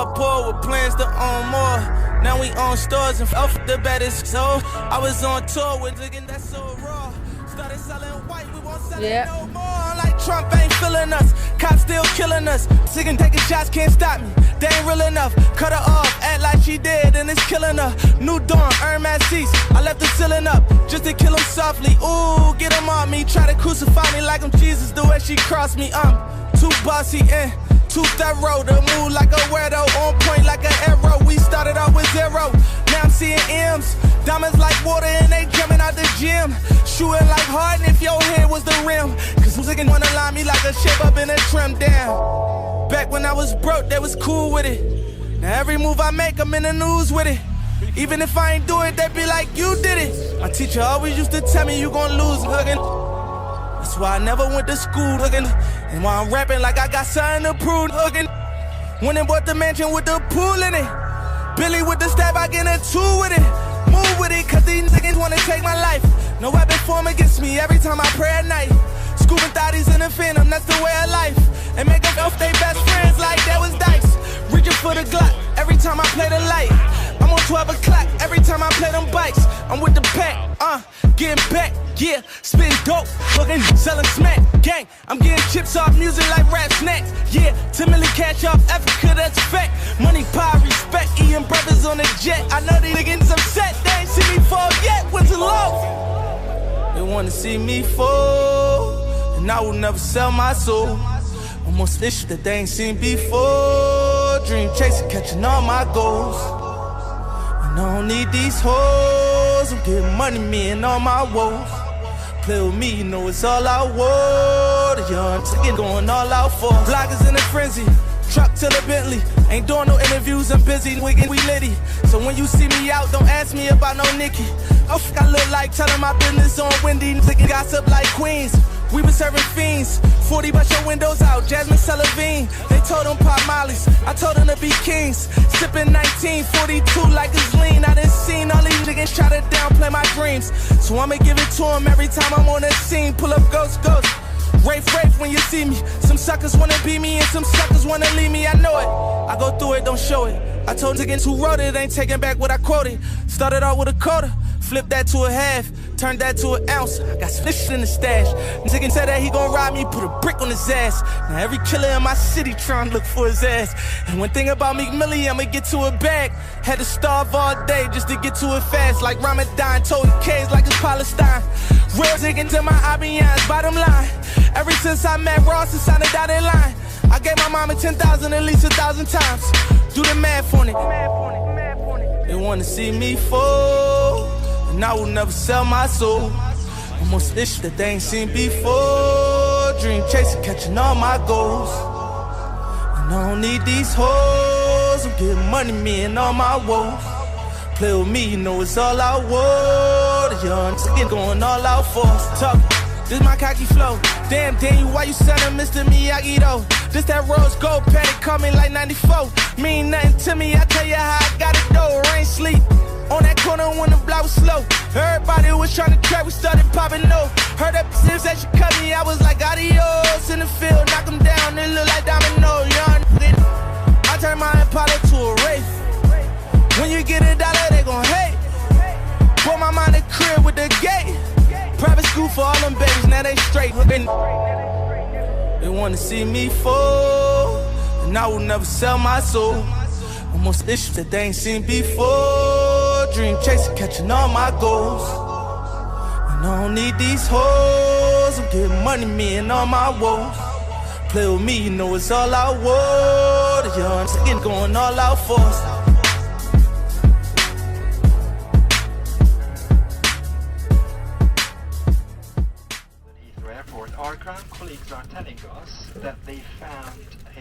up poor with plans to own more. Now we own stores and off the baddest. So I was on tour with niggas that's so raw. Started selling white, we won't sell it no more. Like Trump ain't feeling us, cops still killing us. Sick and taking shots, can't stop me. They ain't real enough. Cut her off, act like she dead, and it's killing her. New dawn, earn my seats. I left the ceiling up just to kill him softly. Ooh, get him on me. Try to crucify me like I'm Jesus. The way she crossed me, I'm too bossy and too thorough. To move like a weirdo, on point like an arrow. We started off with zero. Now I'm seeing M's. Diamonds like water and they jumping out the gym. Shooting like Harden if your head was the rim. Cause who's niggas wanna line me like a shape up in a trim down. Back when I was broke, they was cool with it. Now every move I make, I'm in the news with it. Even if I ain't do it, they be like, you did it. My teacher always used to tell me you gon' lose, hugging. That's why I never went to school, hugging. And why I'm rapping like I got something to prove, hugging. Went and bought the mansion with the pool in it. Billy with the stab, I get a two with it. Move with it, cause these niggas wanna take my life. No weapon form against me every time I pray at night. Scooping thotties in the phantom, that's the way of life. And make them off they best friends like that was dice. Reaching for the Glock every time I play the light. I'm on 12 o'clock every time I play them bikes. I'm with the pack, getting back, yeah. Spitting dope, looking, selling smack, gang. I'm getting chips off music like rap snacks, yeah. 10 million cash off Africa, that's fact. Money, power, respect, eating brothers on the jet. I know these niggas upset, they ain't see me fall yet. What's the low? They wanna see me fall, and I will never sell my soul. Almost issues that they ain't seen before. Dream chasing, catching all my goals. And I don't need these hoes. I'm getting money, me and all my woes. Play with me, you know it's all I want. The young chicken going all out for. Bloggers in a frenzy, truck to the Bentley. Ain't doing no interviews, I'm busy, we litty. So when you see me out, don't ask me about no Nikki. Oh, I look like telling my business on Wendy. Nigga gossip like queens. We been serving fiends. 40 bust your windows out, Jasmine Sullivan. They told them pop mollies, I told them to be kings. Sipping 1942 like it's lean. I done seen all these niggas try to downplay my dreams. So I'ma give it to them every time I'm on the scene. Pull up ghost. Rafe when you see me. Some suckers wanna be me and some suckers wanna leave me, I know it. I go through it, don't show it. I told niggas who wrote it, ain't taking back what I quoted. Started out with a quarter, flipped that to a half, turned that to an ounce. I got some fish in the stash. Nigga said that he gon' rob me, put a brick on his ass. Now every killer in my city trying to look for his ass. And one thing about Meek Millie, I'ma get to a bag. Had to starve all day just to get to it fast. Like Ramadan, toting K's like it's Palestine. Real nigga to my IBNs, bottom line. Ever since I met Ross, it's on the dotted line. I gave my mama 10,000 at least 1,000 times. Do the math on it. They wanna see me fall, and I will never sell my soul. Almost issues that they ain't seen before. Dream chasing, catching all my goals. And I don't need these hoes. I'm getting money, me and all my woes. Play with me, you know it's all I want. The young skin going all out for us. Talk. This my cocky flow. Damn, Daniel, why you selling Mr. Miyagi though? This that rose gold patty, call me like 94. Mean nothing to me, I tell you how I got it though. Rain sleep on that corner when the block was slow. Everybody was trying to trap, we started popping no. Heard that since that she cut me, I was like adios. In the field, knock them down, it look like domino. Young I turn my Impala to a Wraith. When you get $1, they gon' hate. Put my mind in crib with the gate. Private school for all them babies, now they straight. They wanna see me fall, and I will never sell my soul. Almost issues that they ain't seen before. Dream chasing, catching all my goals. And I don't need these hoes. I'm getting money, me and all my woes. Play with me, you know it's all I want. The young skin going all out for us. Our ground colleagues are telling us that they found a